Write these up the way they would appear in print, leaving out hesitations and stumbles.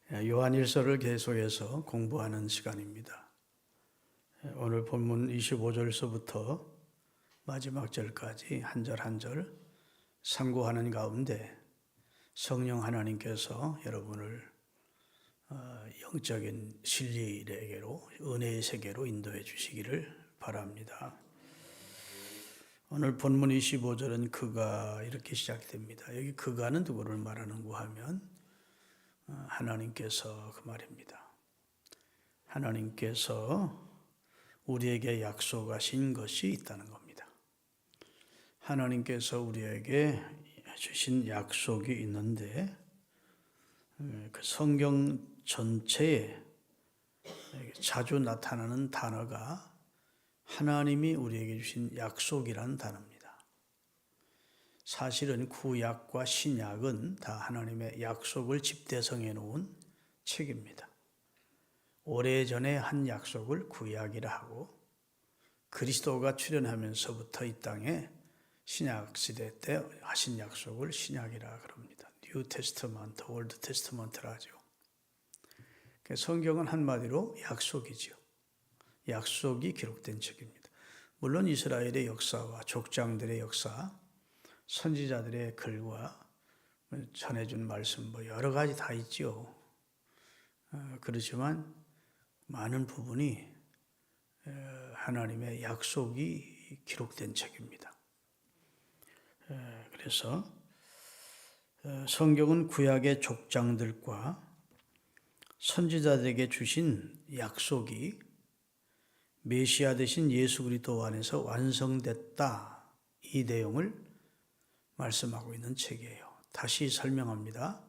요한일서를 계속해서 공부하는 시간입니다. 오늘 본문 25절서부터 마지막 절까지 한 절 한 절 상고하는 가운데 성령 하나님께서 여러분을 영적인 진리에게로 은혜의 세계로 인도해 주시기를 바랍니다. 오늘 본문 25절은 그가 이렇게 시작됩니다. 여기 그가는 누구를 말하는고 하면 하나님께서 그 말입니다. 하나님께서 우리에게 약속하신 것이 있다는 겁니다. 하나님께서 우리에게 주신 약속이 있는데 그 성경 전체에 자주 나타나는 단어가 하나님이 우리에게 주신 약속이라는 단어입니다. 사실은 구약과 신약은 다 하나님의 약속을 집대성해 놓은 책입니다. 오래전에 한 약속을 구약이라 하고 그리스도가 출현하면서부터 이 땅에 신약 시대 때 하신 약속을 신약이라 그럽니다. 뉴 테스트먼트, 올드 테스트먼트라 하죠. 성경은 한마디로 약속이죠. 약속이 기록된 책입니다. 물론 이스라엘의 역사와 족장들의 역사, 선지자들의 글과 전해준 말씀 여러 가지 다 있죠. 그렇지만 많은 부분이 하나님의 약속이 기록된 책입니다. 그래서 성경은 구약의 족장들과 선지자들에게 주신 약속이 메시아 되신 예수 그리스도 안에서 완성됐다. 이 내용을 말씀하고 있는 책이에요. 다시 설명합니다.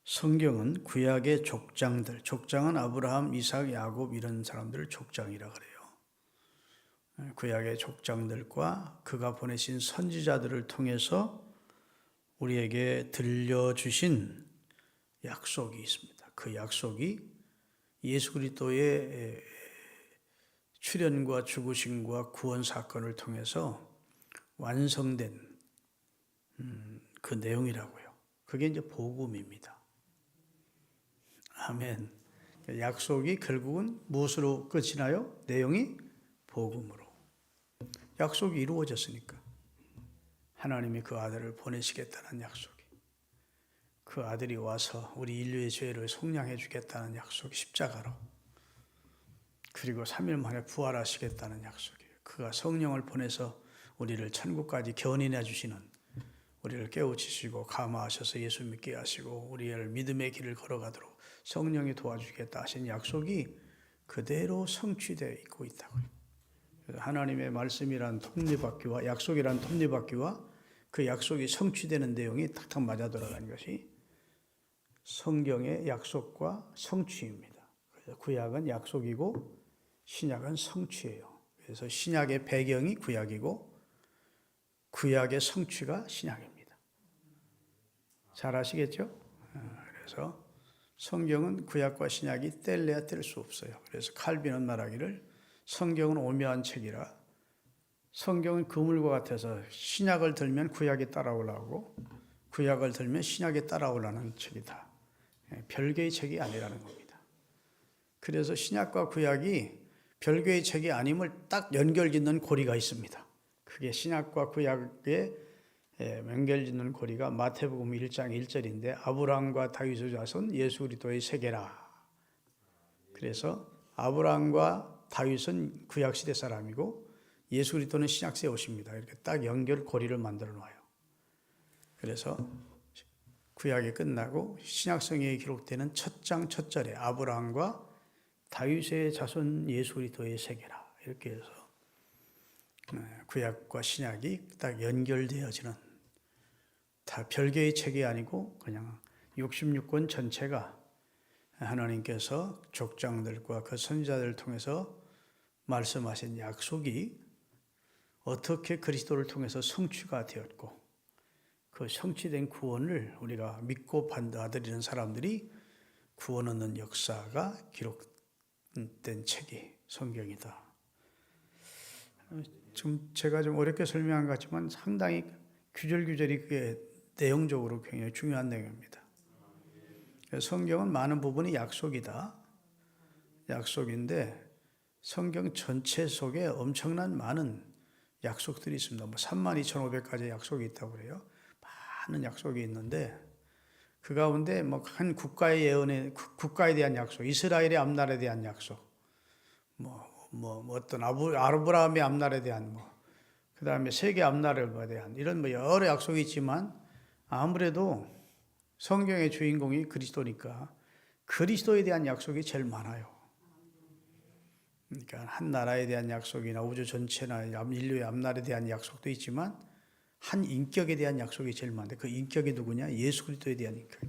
성경은 구약의 족장들, 족장은 아브라함, 이삭, 야곱 이런 사람들을 족장이라 그래요. 구약의 족장들과 그가 보내신 선지자들을 통해서 우리에게 들려주신 약속이 있습니다. 그 약속이 예수 그리스도의 출현과 죽으심과 구원 사건을 통해서 완성된 그 내용이라고요. 그게 이제 복음입니다. 아멘. 약속이 결국은 무엇으로 끝이 나요? 내용이 복음으로. 약속이 이루어졌으니까. 하나님이 그 아들을 보내시겠다는 약속이. 그 아들이 와서 우리 인류의 죄를 속량해 주겠다는 약속이 십자가로. 그리고 3일 만에 부활하시겠다는 약속이에요. 그가 성령을 보내서 우리를 천국까지 견인해 주시는, 우리를 깨우치시고 감화하셔서 예수 믿게 하시고 우리를 믿음의 길을 걸어가도록 성령이 도와주겠다 하신 약속이 그대로 성취되어 있고 있다고요. 그래서 하나님의 말씀이란 톱니바퀴와 약속이란 톱니바퀴와 그 약속이 성취되는 내용이 탁탁 맞아 들어가는 것이 성경의 약속과 성취입니다. 그래서 구약은 약속이고 신약은 성취예요. 그래서 신약의 배경이 구약이고 구약의 성취가 신약입니다. 잘 아시겠죠? 그래서 성경은 구약과 신약이 뗄래야 뗄 수 없어요. 그래서 칼빈은 말하기를 성경은 오묘한 책이라 성경은 그물과 같아서 신약을 들면 구약이 따라오려고 구약을 들면 신약이 따라오려는 책이다. 별개의 책이 아니라는 겁니다. 그래서 신약과 구약이 별개의 책이 아님을 딱 연결짓는 고리가 있습니다. 그게 신약과 구약의 연결짓는 고리가 마태복음 1장 1절인데 아브라함과 다윗의 자손 예수 그리스도의 세계라. 그래서 아브라함과 다윗은 구약 시대 사람이고 예수 그리스도는 신약 시대에 오십니다. 이렇게 딱 연결 고리를 만들어 놔요. 그래서 구약이 끝나고 신약 성경에 기록되는 첫 장 첫 절에 아브라함과 다윗의 자손 예수 그리스도의 세계라. 이렇게 해서 구약과 신약이 딱 연결되어지는 다 별개의 책이 아니고 그냥 66권 전체가 하나님께서 족장들과 그 선지자들을 통해서 말씀하신 약속이 어떻게 그리스도를 통해서 성취가 되었고 그 성취된 구원을 우리가 믿고 받아들이는 사람들이 구원 얻는 역사가 기록된 책이 성경이다. 지금 제가 좀 어렵게 설명한 것 같지만 상당히 규절이 그게 내용적으로 굉장히 중요한 내용입니다. 성경은 많은 부분이 약속이다. 약속인데 성경 전체 속에 엄청난 많은 약속들이 있습니다. 32,500가지 약속이 있다고 그래요. 많은 약속이 있는데 그 가운데 한 국가의 예언에 국가에 대한 약속, 이스라엘의 앞날에 대한 약속, 어떤 아브라함의 앞날에 대한 그 다음에 세계 앞날에 대한 이런 여러 약속이 있지만 아무래도 성경의 주인공이 그리스도니까 그리스도에 대한 약속이 제일 많아요. 그러니까 한 나라에 대한 약속이나 우주 전체나 인류의 앞날에 대한 약속도 있지만 한 인격에 대한 약속이 제일 많은데 그 인격이 누구냐? 예수 그리스도에 대한 인격.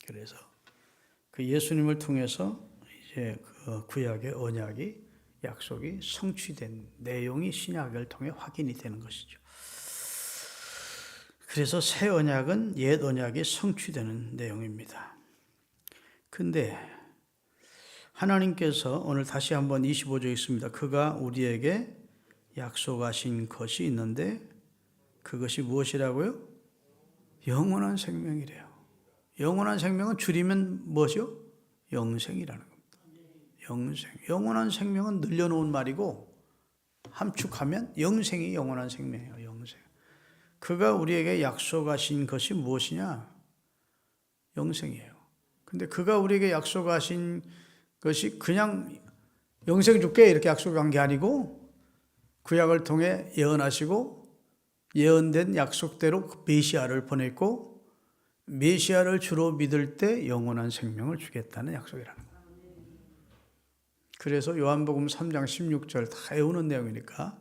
그래서 그 예수님을 통해서 이제 그 구약의 언약이 약속이 성취된 내용이 신약을 통해 확인이 되는 것이죠. 그래서 새 언약은 옛 언약이 성취되는 내용입니다. 근데 하나님께서 오늘 다시 한번 25절 있습니다. 그가 우리에게 약속하신 것이 있는데 그것이 무엇이라고요? 영원한 생명이래요. 영원한 생명은 줄이면 뭐죠? 영생이라는 겁니다. 영생. 영원한 생명은 늘려놓은 말이고 함축하면 영생이 영원한 생명이에요. 영생. 그가 우리에게 약속하신 것이 무엇이냐? 영생이에요. 근데 그가 우리에게 약속하신 것이 그냥 영생 줄게 이렇게 약속한 게 아니고 구약을 통해 예언하시고 예언된 약속대로 메시아를 보냈고 메시아를 주로 믿을 때 영원한 생명을 주겠다는 약속이라는 거예요. 그래서 요한복음 3장 16절 다 외우는 내용이니까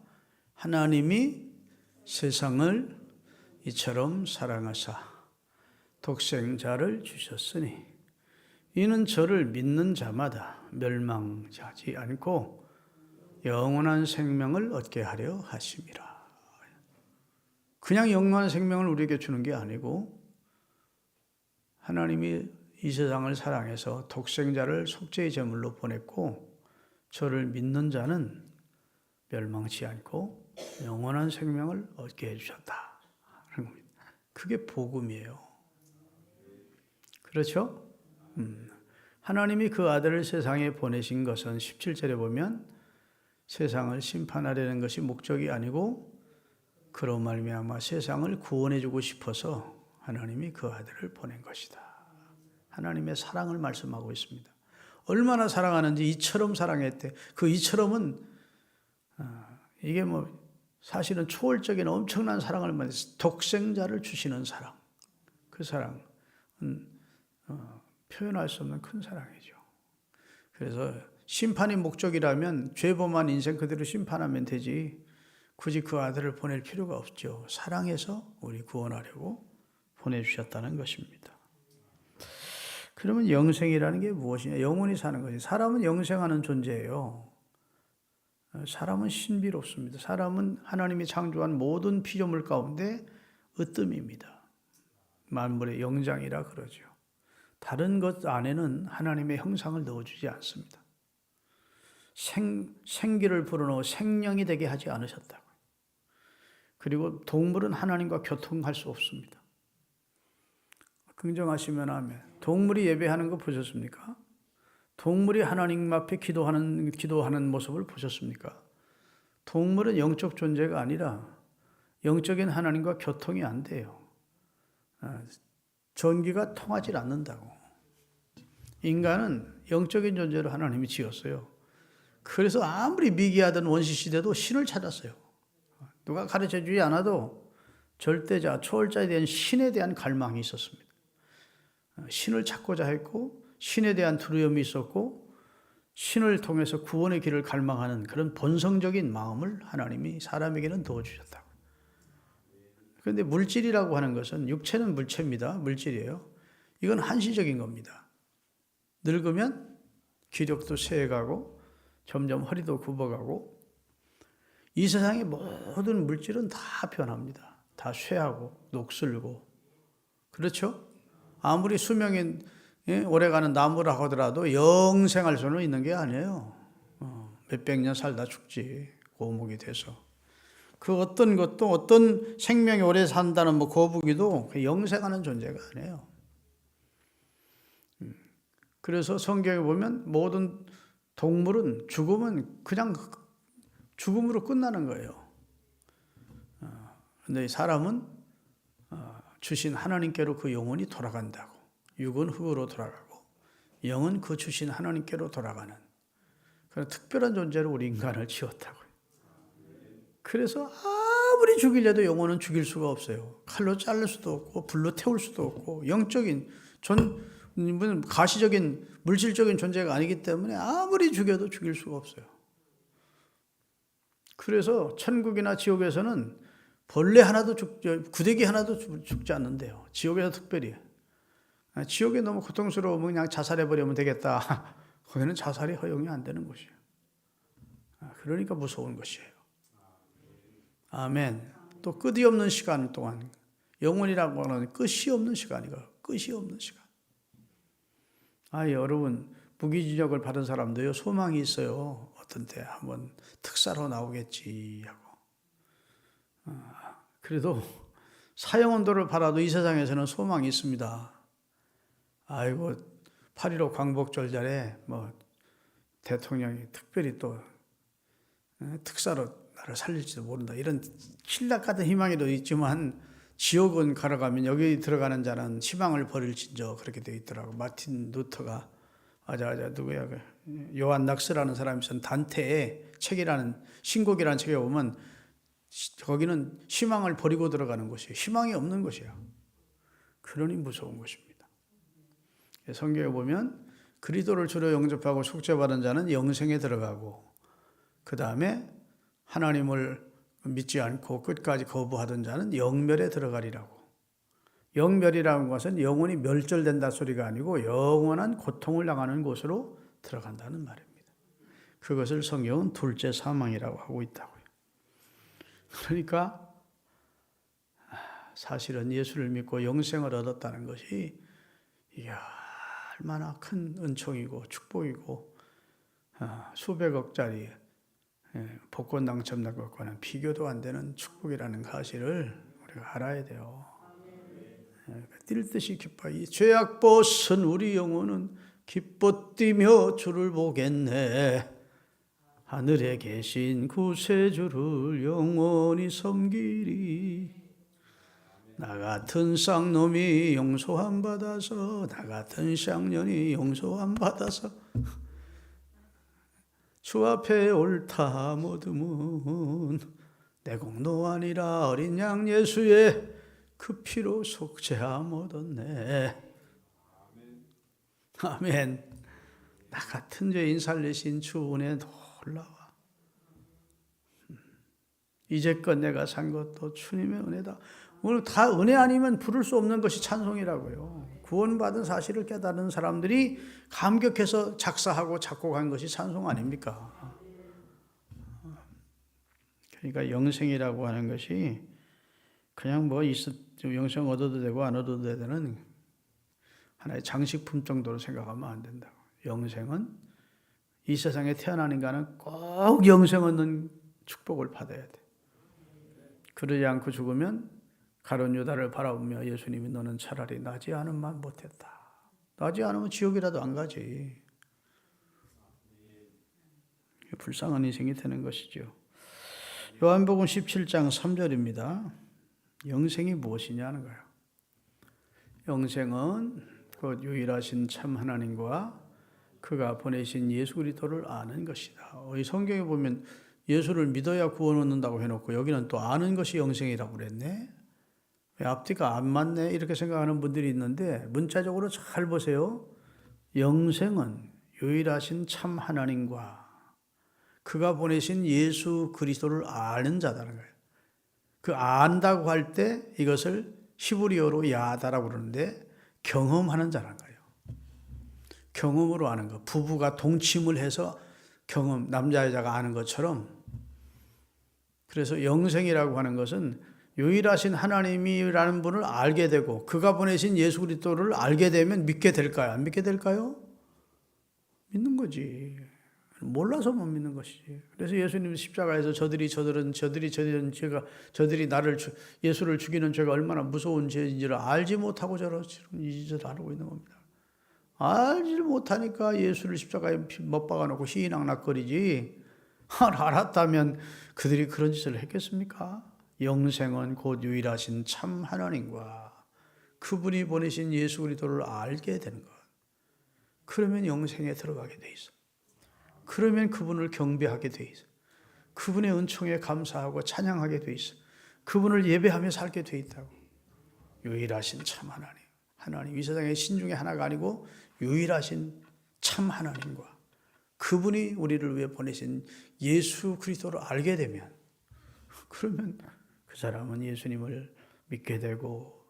하나님이 세상을 이처럼 사랑하사 독생자를 주셨으니 이는 저를 믿는 자마다 멸망하지 않고 영원한 생명을 얻게 하려 하심이라. 그냥 영원한 생명을 우리에게 주는 게 아니고 하나님이 이 세상을 사랑해서 독생자를 속죄의 제물로 보냈고 저를 믿는 자는 멸망치 않고 영원한 생명을 얻게 해주셨다 하는 겁니다. 그게 복음이에요. 그렇죠? 하나님이 그 아들을 세상에 보내신 것은 17절에 보면 세상을 심판하려는 것이 목적이 아니고 그로 말미암아 세상을 구원해주고 싶어서 하나님이 그 아들을 보낸 것이다. 하나님의 사랑을 말씀하고 있습니다. 얼마나 사랑하는지 이처럼 사랑했대. 그 이처럼은 이게 사실은 초월적인 엄청난 사랑을 말해서 독생자를 주시는 사랑. 그 사랑은 표현할 수 없는 큰 사랑이죠. 그래서 심판이 목적이라면 죄범한 인생 그대로 심판하면 되지 굳이 그 아들을 보낼 필요가 없죠. 사랑해서 우리 구원하려고 보내주셨다는 것입니다. 그러면 영생이라는 게 무엇이냐? 영원히 사는 거지. 사람은 영생하는 존재예요. 사람은 신비롭습니다. 사람은 하나님이 창조한 모든 피조물 가운데 으뜸입니다. 만물의 영장이라 그러죠. 다른 것 안에는 하나님의 형상을 넣어주지 않습니다. 생기를 불어넣어 생명이 되게 하지 않으셨다고요. 그리고 동물은 하나님과 교통할 수 없습니다. 긍정하시면 아멘. 동물이 예배하는 거 보셨습니까? 동물이 하나님 앞에 기도하는 모습을 보셨습니까? 동물은 영적 존재가 아니라 영적인 하나님과 교통이 안 돼요. 전기가 통하지 않는다고. 인간은 영적인 존재로 하나님이 지었어요. 그래서 아무리 미개하던 원시시대도 신을 찾았어요. 누가 가르쳐주지 않아도 절대자, 초월자에 대한 신에 대한 갈망이 있었습니다. 신을 찾고자 했고 신에 대한 두려움이 있었고 신을 통해서 구원의 길을 갈망하는 그런 본성적인 마음을 하나님이 사람에게는 넣어주셨다고. 그런데 물질이라고 하는 것은 육체는 물체입니다. 물질이에요. 이건 한시적인 겁니다. 늙으면 기력도 쇠해가고 점점 허리도 굽어가고 이 세상의 모든 물질은 다 변합니다. 다 쇠하고 녹슬고 그렇죠? 아무리 수명이 오래가는 나무라고 하더라도 영생할 수는 있는 게 아니에요. 몇백 년 살다 죽지 고목이 돼서. 그 어떤 것도 어떤 생명이 오래 산다는 거북이도 영생하는 존재가 아니에요. 그래서 성경에 보면 모든 동물은 죽으면 그냥 죽음으로 끝나는 거예요. 근데 사람은 주신 하나님께로 그 영혼이 돌아간다고. 육은 흙으로 돌아가고 영은 그 주신 하나님께로 돌아가는 그런 특별한 존재로 우리 인간을 지었다고요. 그래서 아무리 죽이려도 영혼은 죽일 수가 없어요. 칼로 자를 수도 없고 불로 태울 수도 없고 영적인 가시적인 물질적인 존재가 아니기 때문에 아무리 죽여도 죽일 수가 없어요. 그래서 천국이나 지옥에서는 벌레 하나도 구데기 하나도 죽지 않는데요. 지옥에서 특별히. 지옥에 너무 고통스러우면 그냥 자살해버리면 되겠다. 거기는 자살이 허용이 안 되는 곳이에요. 그러니까 무서운 것이에요. 아멘. 또 끝이 없는 시간 동안 영혼이라고 하는 끝이 없는 시간이고 끝이 없는 시간. 여러분 무기징역을 받은 사람도요 소망이 있어요. 어떤 때 한번 특사로 나오겠지 하고. 그래도 사형언도를 받아도 이 세상에서는 소망이 있습니다. 아이고 8.15 광복절날에 대통령이 특별히 또 특사로 나를 살릴지도 모른다. 이런 신락 같은 희망이도 있지만 지옥은 가러가면 여기 들어가는 자는 희망을 버릴진저 그렇게 되어 있더라고. 마틴 루터가 누구야? 요한 낙스라는 사람이 쓴 단테의 책이라는 신곡이라는 책에 보면 거기는 희망을 버리고 들어가는 곳이에요. 희망이 없는 곳이에요. 그러니 무서운 것입니다. 성경에 보면 그리스도를 주로 영접하고 속죄받은 자는 영생에 들어가고 그 다음에 하나님을 믿지 않고 끝까지 거부하던 자는 영멸에 들어가리라고. 영멸이라는 것은 영혼이 멸절된다 소리가 아니고 영원한 고통을 당하는 곳으로 들어간다는 말입니다. 그것을 성경은 둘째 사망이라고 하고 있다고요. 그러니까 사실은 예수를 믿고 영생을 얻었다는 것이 이게 얼마나 큰 은총이고 축복이고 수백억짜리 복권 당첨된 것과는 비교도 안 되는 축복이라는 사실을 우리가 알아야 돼요. 뛸 듯이 기뻐. 이 죄악 벗은 우리 영혼은 기뻐 뛰며 주를 보겠네. 하늘에 계신 구세주를 영원히 섬기리. 나 같은 쌍놈이 용서함 받아서 나 같은 쌍년이 용서함 받아서 주 앞에 옳다 모듬은 내 공로 아니라 어린 양 예수의 그 피로 속죄함 얻었네. 아멘. 나 같은 죄인 살리신 주 은혜 놀라워. 이제껏 내가 산 것도 주님의 은혜다. 오늘 다 은혜 아니면 부를 수 없는 것이 찬송이라고요. 구원받은 사실을 깨달은 사람들이 감격해서 작사하고 작곡한 것이 찬송 아닙니까? 그러니까 영생이라고 하는 것이 그냥 영생 얻어도 되고 안 얻어도 되는 하나의 장식품 정도로 생각하면 안 된다고. 영생은 이 세상에 태어난 인간은 꼭 영생 얻는 축복을 받아야 돼. 그러지 않고 죽으면 가룟 유다를 바라보며 예수님이 너는 차라리 나지 않으면 못했다. 나지 않으면 지옥이라도 안 가지. 불쌍한 인생이 되는 것이죠. 요한복음 17장 3절입니다. 영생이 무엇이냐는 거예요. 영생은 그 유일하신 참 하나님과 그가 보내신 예수 그리스도를 아는 것이다. 이 성경에 보면 예수를 믿어야 구원 얻는다고 해놓고 여기는 또 아는 것이 영생이라고 그랬네. 왜 앞뒤가 안 맞네 이렇게 생각하는 분들이 있는데 문자적으로 잘 보세요. 영생은 유일하신 참 하나님과 그가 보내신 예수 그리스도를 아는 자다는 거예요. 그 안다고 할 때 이것을 히브리어로 야다라고 그러는데 경험하는 자라는 거예요. 경험으로 아는 거. 부부가 동침을 해서 남자 여자가 아는 것처럼. 그래서 영생이라고 하는 것은 유일하신 하나님이라는 분을 알게 되고 그가 보내신 예수 그리스도를 알게 되면 믿게 될까요? 안 믿게 될까요? 믿는 거지. 몰라서 못 믿는 것이지. 그래서 예수님 십자가에서 저들이 나를 예수를 죽이는 죄가 얼마나 무서운 죄인지를 알지 못하고 저런 이 짓을 하고 있는 겁니다. 알지를 못하니까 예수를 십자가에 못 박아놓고 희낙낙거리지. 알았다면 그들이 그런 짓을 했겠습니까? 영생은 곧 유일하신 참 하나님과 그분이 보내신 예수 그리스도를 알게 되는 것. 그러면 영생에 들어가게 돼 있어. 그러면 그분을 경배하게 돼 있어. 그분의 은총에 감사하고 찬양하게 돼 있어. 그분을 예배하며 살게 돼 있다고. 유일하신 참 하나님. 하나님, 이 세상에 신 중에 하나가 아니고 유일하신 참 하나님과 그분이 우리를 위해 보내신 예수 그리스도를 알게 되면, 그러면 그 사람은 예수님을 믿게 되고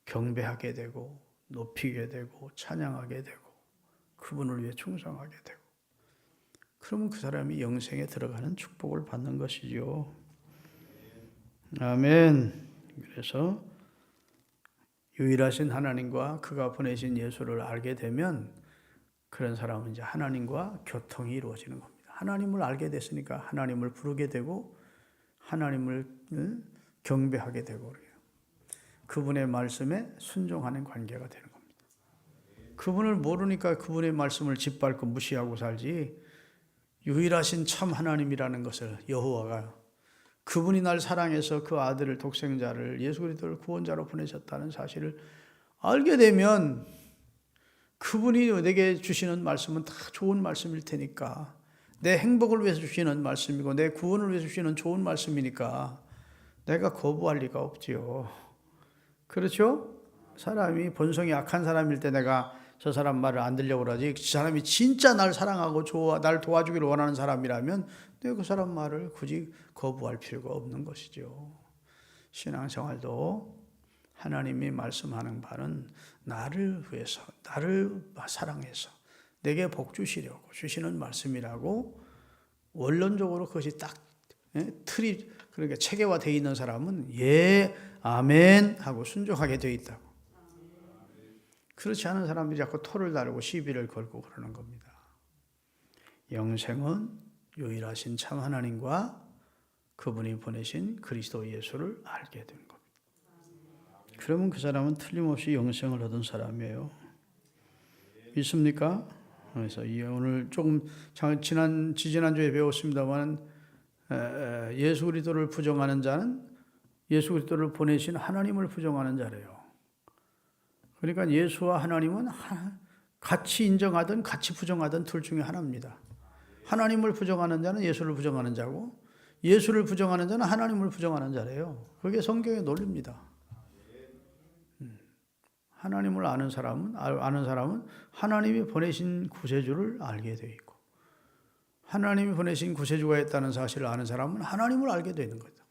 경배하게 되고 높이게 되고 찬양하게 되고 그분을 위해 충성하게 되고, 그러면 그 사람이 영생에 들어가는 축복을 받는 것이죠. 아멘. 그래서 유일하신 하나님과 그가 보내신 예수를 알게 되면 그런 사람은 이제 하나님과 교통이 이루어지는 겁니다. 하나님을 알게 됐으니까 하나님을 부르게 되고 하나님을 경배하게 되고 그래요. 그분의 말씀에 순종하는 관계가 되는 겁니다. 그분을 모르니까 그분의 말씀을 짓밟고 무시하고 살지, 유일하신 참 하나님이라는 것을, 여호와가 그분이 날 사랑해서 그 아들을, 독생자를, 예수 그리스도를 구원자로 보내셨다는 사실을 알게 되면 그분이 내게 주시는 말씀은 다 좋은 말씀일 테니까, 내 행복을 위해서 주시는 말씀이고 내 구원을 위해서 주시는 좋은 말씀이니까 내가 거부할 리가 없지요. 그렇죠? 사람이 본성이 악한 사람일 때 내가 저 사람 말을 안 들려고 그러지, 그 사람이 진짜 날 사랑하고 날 도와주기를 원하는 사람이라면 내가 그 사람 말을 굳이 거부할 필요가 없는 것이죠. 신앙생활도 하나님이 말씀하는 바는 나를 위해서, 나를 사랑해서 내게 복 주시려고 주시는 말씀이라고 원론적으로 그것이 딱 틀이, 그러니까 체계화되어 있는 사람은 예, 아멘 하고 순종하게 되어 있다고. 그렇지 않은 사람들이 자꾸 토를 다루고 시비를 걸고 그러는 겁니다. 영생은 유일하신 참 하나님과 그분이 보내신 그리스도 예수를 알게 된 겁니다. 그러면 그 사람은 틀림없이 영생을 얻은 사람이에요. 믿습니까? 그래서 오늘 조금 지지난주에 배웠습니다만, 예수 그리스도를 부정하는 자는 예수 그리스도를 보내신 하나님을 부정하는 자래요. 그러니까 예수와 하나님은 같이 인정하든 같이 부정하든 둘 중에 하나입니다. 하나님을 부정하는 자는 예수를 부정하는 자고, 예수를 부정하는 자는 하나님을 부정하는 자래요. 그게 성경의 논리입니다. 하나님을 아는 사람은 하나님이 보내신 구세주를 알게 되어 있고, 하나님이 보내신 구세주가 있다는 사실을 아는 사람은 하나님을 알게 되는 거죠.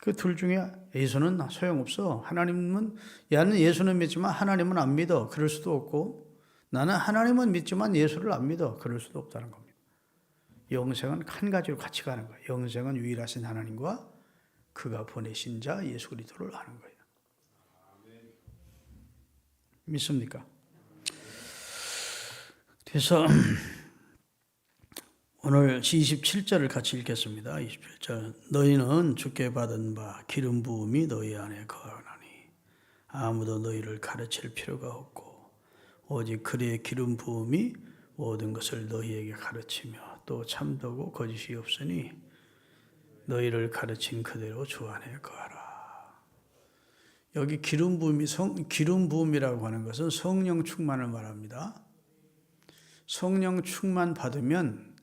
그 둘 중에 예수는 소용없어. 나는 예수는 믿지만 하나님은 안 믿어. 그럴 수도 없고, 나는 하나님은 믿지만 예수를 안 믿어. 그럴 수도 없다는 겁니다. 영생은 한 가지로 같이 가는 거예요. 영생은 유일하신 하나님과 그가 보내신 자 예수 그리스도를 아는 거예요. 믿습니까? 그래서 오늘 27절을 같이 읽겠습니다. 27절. 너희는 주께 받은 바 기름 부음이 너희 안에 거하나니 아무도 너희를 가르칠 필요가 없고 오직 그의 기름 부음이 모든 것을 너희에게 가르치며 또 참되고 거짓이 없으니 너희를 가르친 그대로 주 안에 거하라. 여기 기름 부음이라고 하는 것은 성령 충만을 말합니다. 성령 충만 받으면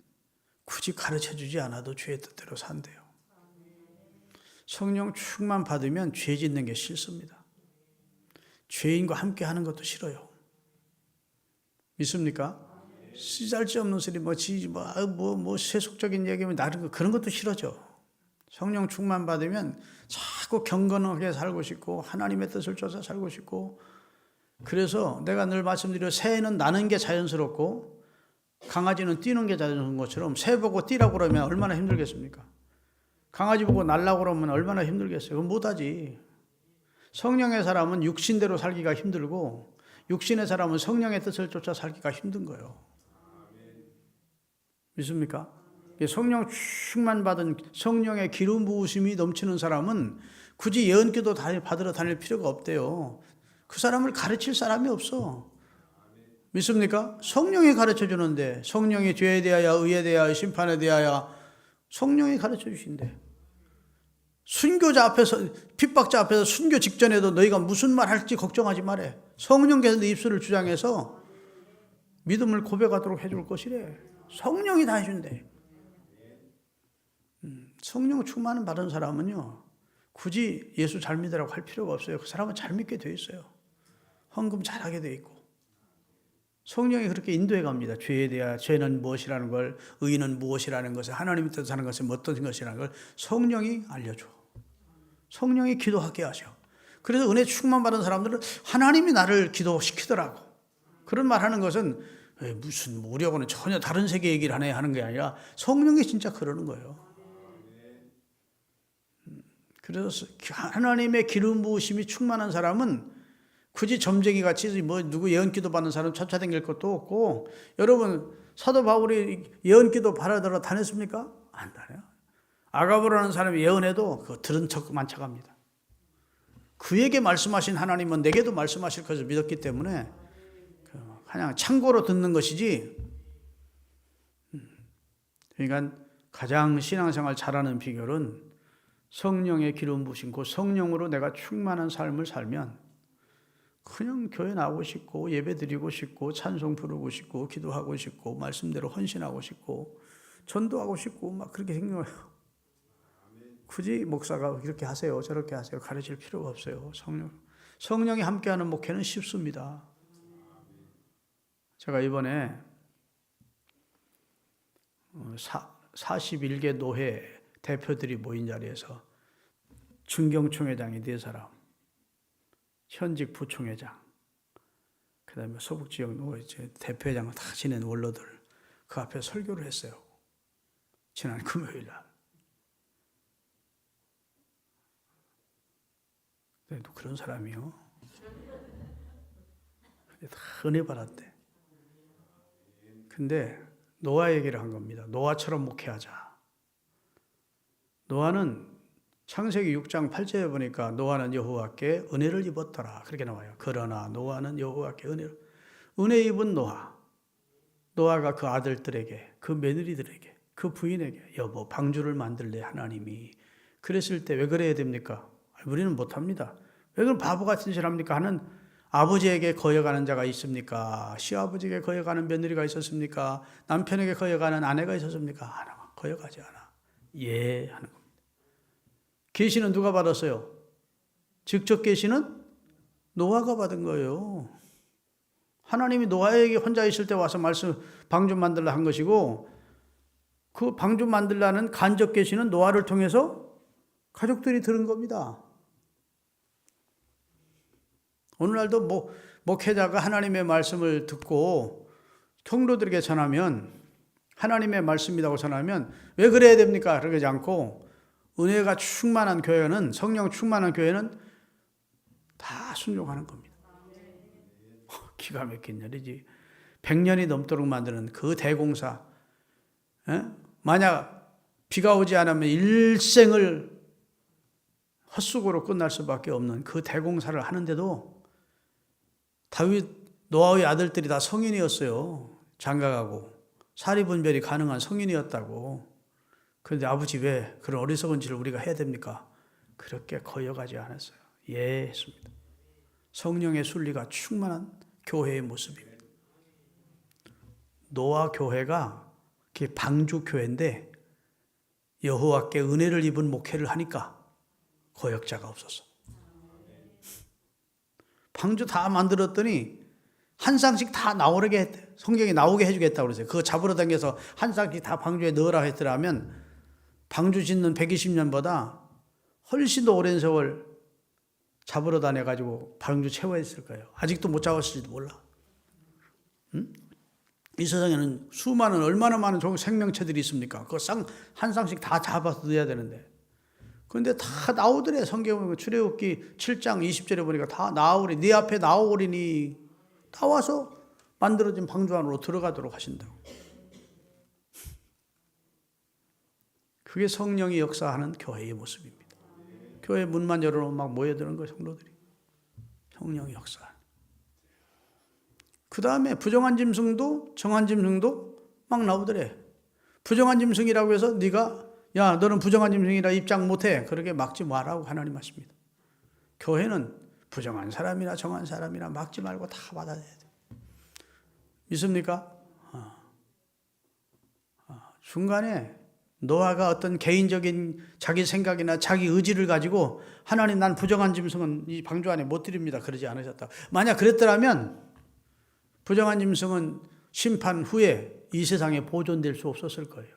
굳이 가르쳐주지 않아도 주의 뜻대로 산대요. 성령 충만 받으면 죄 짓는 게 싫습니다. 죄인과 함께 하는 것도 싫어요. 믿습니까? 쓰잘데없는 소리, 세속적인 얘기면 나름 그런 것도 싫어져. 성령 충만 받으면 자꾸 경건하게 살고 싶고 하나님의 뜻을 쫓아 살고 싶고, 그래서 내가 늘 말씀드려, 새는 나는 게 자연스럽고 강아지는 뛰는 게 자연스러운 것처럼 새 보고 뛰라고 그러면 얼마나 힘들겠습니까? 강아지 보고 날라고 그러면 얼마나 힘들겠어요? 그건 못하지. 성령의 사람은 육신대로 살기가 힘들고 육신의 사람은 성령의 뜻을 쫓아 살기가 힘든 거예요. 믿습니까? 성령 충만 받은 성령의 기름 부으심이 넘치는 사람은 굳이 예언기도 받으러 다닐 필요가 없대요. 그 사람을 가르칠 사람이 없어. 믿습니까? 성령이 가르쳐 주는데, 성령이 죄에 대하여, 의에 대하여, 심판에 대하여 성령이 가르쳐 주신대. 순교자 앞에서, 핍박자 앞에서 순교 직전에도 너희가 무슨 말 할지 걱정하지 말해. 성령께서 네 입술을 주장해서 믿음을 고백하도록 해줄 것이래. 성령이 다 해준대. 성령 충만을 받은 사람은요, 굳이 예수 잘 믿으라고 할 필요가 없어요. 그 사람은 잘 믿게 돼 있어요. 헌금 잘하게 돼 있고. 성령이 그렇게 인도해 갑니다. 죄에 대하여, 죄는 무엇이라는 걸, 의는 무엇이라는 것을, 하나님 뜻 하는 것은 어떤 것이라는 걸 성령이 알려줘. 성령이 기도하게 하셔. 그래서 은혜 충만 받은 사람들은 하나님이 나를 기도시키더라고. 그런 말 하는 것은 무슨 우리하고는 전혀 다른 세계 얘기를 하는 게 아니라 성령이 진짜 그러는 거예요. 그래서 하나님의 기름 부으심이 충만한 사람은 굳이 점쟁이 같이 뭐 누구 예언기도 받는 사람 쫓아다닐 것도 없고, 여러분 사도 바울이 예언기도 받으러 다녔습니까? 안 다녀요. 아가보라는 사람이 예언해도 그거 들은 척만 척합니다. 그에게 말씀하신 하나님은 내게도 말씀하실 것을 믿었기 때문에 그냥 참고로 듣는 것이지. 그러니까 가장 신앙생활 잘하는 비결은 성령의 기름 부으신 그 성령으로 내가 충만한 삶을 살면 그냥 교회 나오고 싶고 예배 드리고 싶고 찬송 부르고 싶고 기도하고 싶고 말씀대로 헌신하고 싶고 전도하고 싶고 막 그렇게 생겨요. 굳이 목사가 이렇게 하세요 저렇게 하세요 가르칠 필요가 없어요. 성령이 함께하는 목회는 쉽습니다. 제가 이번에 41개 노회 대표들이 모인 자리에서 중경총회장이 4사람, 현직 부총회장, 그 다음에 서북지역 대표회장 다 지낸 원로들 그 앞에 설교를 했어요. 지난 금요일 날. 또 그런 사람이요. 근데 다 은혜 받았대. 근데 노아 얘기를 한 겁니다. 노아처럼 목회하자. 노아는 창세기 6장 8절에 보니까 노아는 여호와께 은혜를 입었더라. 그렇게 나와요. 그러나 노아는 여호와께 은혜 입은 노아가 그 아들들에게, 그 며느리들에게, 그 부인에게 여보 방주를 만들래 하나님이. 그랬을 때 왜 그래야 됩니까? 우리는 못합니다. 왜 그런 바보 같은 짓을 합니까? 하는 아버지에게 거여가는 자가 있습니까? 시아버지에게 거여가는 며느리가 있었습니까? 남편에게 거여가는 아내가 있었습니까? 하나 거여가지 않아. 예 하는 겁니다. 계시는 누가 받았어요? 직접 계시는 노아가 받은 거예요. 하나님이 노아에게 혼자 있을 때 와서 방주 만들라 한 것이고, 그 방주 만들라는 간접 계시는 노아를 통해서 가족들이 들은 겁니다. 오늘날도 목회자가 하나님의 말씀을 듣고 통로들에게 전하면, 하나님의 말씀이라고 전하면 왜 그래야 됩니까? 그러지 않고 은혜가 충만한 교회는, 성령 충만한 교회는 다 순종하는 겁니다. 기가 막힌 일이지. 100년이 넘도록 만드는 그 대공사. 만약 비가 오지 않으면 일생을 헛수고로 끝날 수밖에 없는 그 대공사를 하는데도 노아의 아들들이 다 성인이었어요. 장가가고 사리분별이 가능한 성인이었다고. 그런데 아버지 왜 그런 어리석은 짓을 우리가 해야 됩니까? 그렇게 거여가지 않았어요. 예 했습니다. 성령의 순리가 충만한 교회의 모습입니다. 노아 교회가 방주 교회인데 여호와께 은혜를 입은 목회를 하니까 거역자가 없었어. 방주 다 만들었더니 한 쌍씩 다 나오게 했대. 성경에 나오게 해주겠다고 그러세요. 그거 잡으러 다녀서 한 쌍씩 다 방주에 넣으라 했더라면 방주 짓는 120년보다 훨씬 더 오랜 세월 잡으러 다녀가지고 방주 채워했을 거예요. 아직도 못 잡았을지도 몰라. 응? 이 세상에는 수많은 얼마나 많은 생명체들이 있습니까? 그거 한 쌍씩 다 잡아서 넣어야 되는데. 그런데 다 나오더래. 성경에 출애굽기 7장 20절에 보니까 다 나오리. 네 앞에 나오리니 나와서 만들어진 방주 안으로 들어가도록 하신다고. 그게 성령이 역사하는 교회의 모습입니다. 교회 문만 열어놓으면 막 모여드는 거예요. 성도들이. 성령이 역사하는. 그 다음에 부정한 짐승도 정한 짐승도 막 나오더래. 부정한 짐승이라고 해서 네가 야 너는 부정한 짐승이라 입장 못해 그렇게 막지 말라고 하나님 하십니다. 교회는 부정한 사람이나 정한 사람이나 막지 말고 다 받아들여야 돼. 믿습니까? 중간에 노아가 어떤 개인적인 자기 생각이나 자기 의지를 가지고 하나님 난 부정한 짐승은 이 방주 안에 못 드립니다. 그러지 않으셨다. 만약 그랬더라면 부정한 짐승은 심판 후에 이 세상에 보존될 수 없었을 거예요.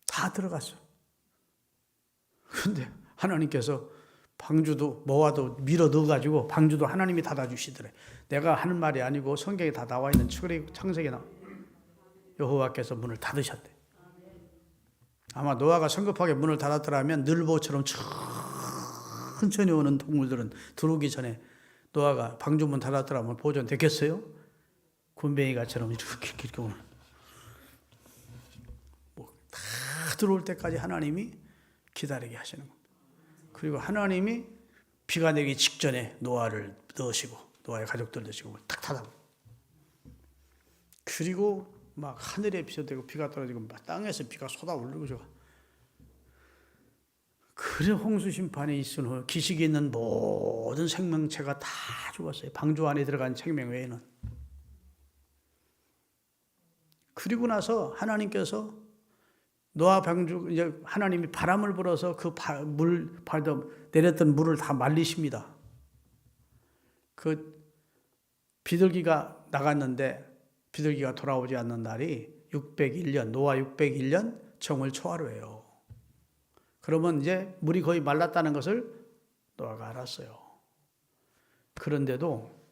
다 들어갔어. 그런데 하나님께서 방주도 모아도 밀어 넣어가지고 방주도 하나님이 닫아주시더래. 내가 하는 말이 아니고 성경에 다 나와 있는 창세기에 나와. 여호와께서 문을 닫으셨대. 아마 노아가 성급하게 문을 닫았더라면 늘보처럼 천천히 오는 동물들은 들어오기 전에 노아가 방주문 닫았더라면 보존됐겠어요? 굼벵이가처럼 이렇게 오는. 다 들어올 때까지 하나님이 기다리게 하시는 겁니다. 그리고 하나님이 비가 내기 직전에 노아를 넣으시고 노아의 가족들 넣으시고 탁 닫아. 그리고 막 하늘에 비서되고 비가 떨어지고 막 땅에서 비가 쏟아올리고 저가. 그래 홍수 심판에 있은 후 기식이 있는 모든 생명체가 다 죽었어요. 방주 안에 들어간 생명 외에는. 그리고 나서 하나님께서 노아 방주 이제 하나님이 바람을 불어서 그 물 내렸던 물을 다 말리십니다. 그 비둘기가 나갔는데 비둘기가 돌아오지 않는 날이 601년 노아 601년 정월 초하루예요. 그러면 이제 물이 거의 말랐다는 것을 노아가 알았어요. 그런데도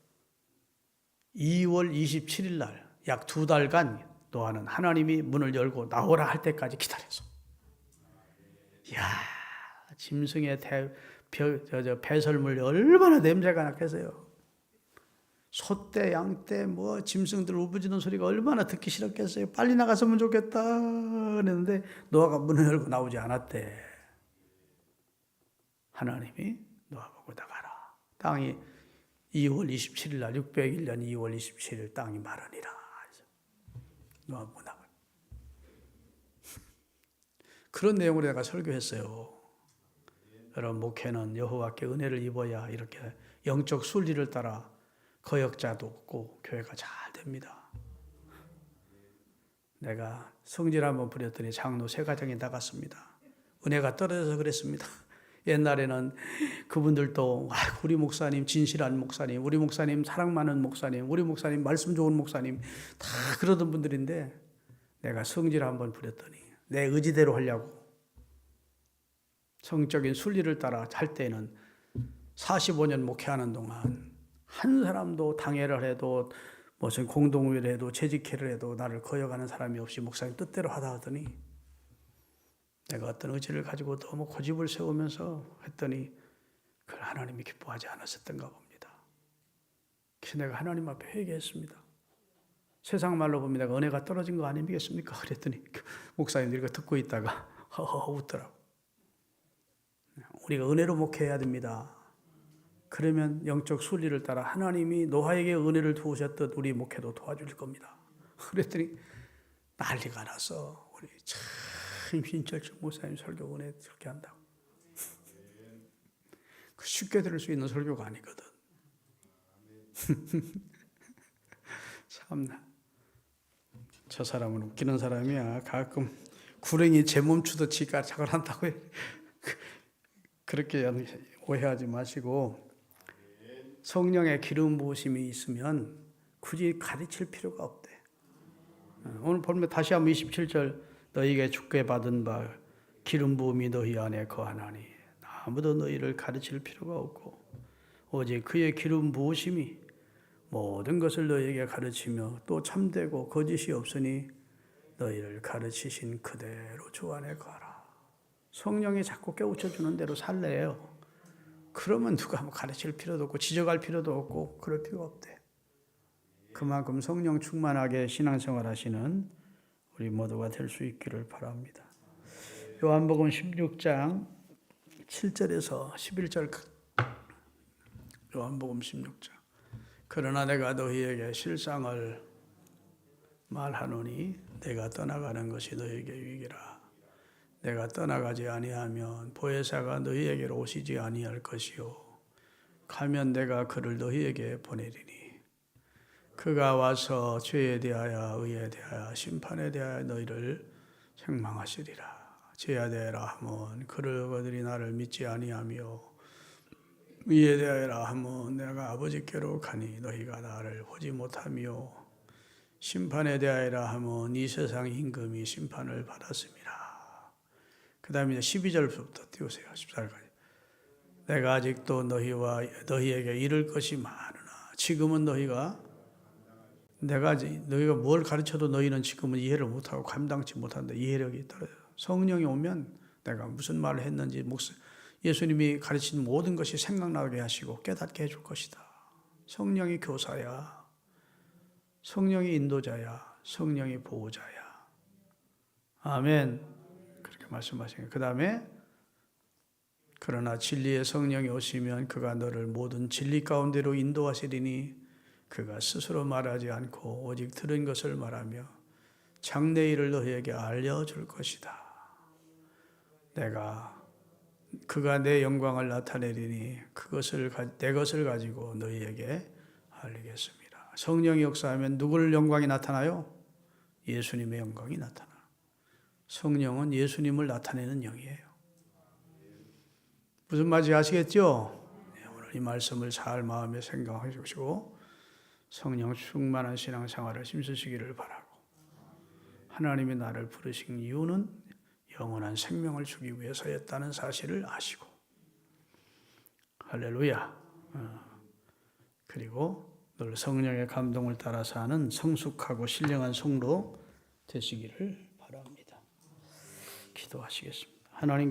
2월 27일 날 약 2달간 노아는 하나님이 문을 열고 나오라 할 때까지 기다렸어. 이야, 짐승의 배설물이 얼마나 냄새가 났겠어요. 소떼, 양떼, 짐승들 울부짖는 소리가 얼마나 듣기 싫었겠어요. 빨리 나갔으면 좋겠다 그랬는데 노아가 문을 열고 나오지 않았대. 하나님이 노아 보고 나가라. 땅이 2월 27일 날 601년 2월 27일 땅이 마르니라. 노아 보고 나가. 그런 내용으로 내가 설교했어요. 여러분 목회는 여호와께 은혜를 입어야 이렇게 영적 순리를 따라 거역자도 없고 교회가 잘 됩니다. 내가 성질 한번 부렸더니 장로 세 가정이 나갔습니다. 은혜가 떨어져서 그랬습니다. 옛날에는 그분들도 우리 목사님 진실한 목사님, 우리 목사님 사랑 많은 목사님, 우리 목사님 말씀 좋은 목사님 다 그러던 분들인데 내가 성질 한번 부렸더니 내 의지대로 하려고 성적인 순리를 따라 할 때는 45년 목회하는 동안 한 사람도 당회를 해도 무슨 공동회를 해도 재직회를 해도 나를 거역하는 사람이 없이 목사님 뜻대로 하다 하더니 내가 어떤 의지를 가지고 너무 고집을 세우면서 했더니 그걸 하나님이 기뻐하지 않았었던가 봅니다. 그래서 내가 하나님 앞에 회개했습니다. 세상 말로 보면 내가 은혜가 떨어진 거 아니겠습니까? 그랬더니 목사님들이 이거 듣고 있다가 허허 웃더라고. 우리가 은혜로 목회해야 됩니다. 그러면 영적 순리를 따라 하나님이 노아에게 은혜를 두으셨듯 우리 목회도 도와줄 겁니다. 그랬더니 난리가 나서 우리 참 신철철 목사님 설교 은혜 그렇게 한다고. 그 쉽게 들을 수 있는 설교가 아니거든. 참나. 저 사람은 웃기는 사람이야. 가끔 구렁이 제 몸추도 지가 작을 한다고 해. 그렇게 오해하지 마시고 성령의 기름 부으심이 있으면 굳이 가르칠 필요가 없대. 오늘 보면 다시 한번 27절 너희에게 주께 받은 바 기름 부음이 너희 안에 거하나니 아무도 너희를 가르칠 필요가 없고 오직 그의 기름 부으심이 모든 것을 너희에게 가르치며 또 참되고 거짓이 없으니 너희를 가르치신 그대로 주 안에 거하라. 성령이 자꾸 깨우쳐주는 대로 살래요. 그러면 누가 뭐 가르칠 필요도 없고 지적할 필요도 없고 그럴 필요가 없대. 그만큼 성령 충만하게 신앙생활 하시는 우리 모두가 될 수 있기를 바랍니다. 요한복음 16장 7절에서 11절 요한복음 16장 그러나 내가 너희에게 실상을 말하노니 내가 떠나가는 것이 너희에게 유익이라. 내가 떠나가지 아니하면 보혜사가 너희에게로 오시지 아니할 것이요 가면 내가 그를 너희에게 보내리니 그가 와서 죄에 대하여 의에 대하여 심판에 대하여 너희를 책망하시리라. 죄에 대하여라 하면 그들이 나를 믿지 아니하며 의에 대하여라 하면 내가 아버지께로 가니 너희가 나를 보지 못하며 심판에 대하여라 하면 이 세상 임금이 심판을 받았습니다. 그 다음에 12절부터 띄우세요. 14절까지. 내가 아직도 너희에게 이를 것이 많으나 지금은 너희가 뭘 가르쳐도 너희는 지금은 이해를 못하고 감당치 못한다. 이해력이 떨어져요. 성령이 오면 내가 무슨 말을 했는지 예수님이 가르친 모든 것이 생각나게 하시고 깨닫게 해줄 것이다. 성령이 교사야. 성령이 인도자야. 성령이 보호자야. 아멘. 그렇게 말씀하시는. 그 다음에 그러나 진리의 성령이 오시면 그가 너를 모든 진리 가운데로 인도하시리니 그가 스스로 말하지 않고 오직 들은 것을 말하며 장래일을 너희에게 알려줄 것이다. 그가 내 영광을 나타내리니 내 것을 가지고 너희에게 알리겠습니다. 성령이 역사하면 누구를 영광이 나타나요? 예수님의 영광이 나타나. 성령은 예수님을 나타내는 영이에요. 무슨 말인지 아시겠죠? 오늘 이 말씀을 잘 마음에 생각해 주시고 성령 충만한 신앙생활을 힘쓰시기를 바라고 하나님이 나를 부르신 이유는 영원한 생명을 주기 위해서였다는 사실을 아시고 할렐루야. 그리고 늘 성령의 감동을 따라서 하는 성숙하고 신령한 성도 되시기를 바랍니다. 기도하시겠습니다. 하나님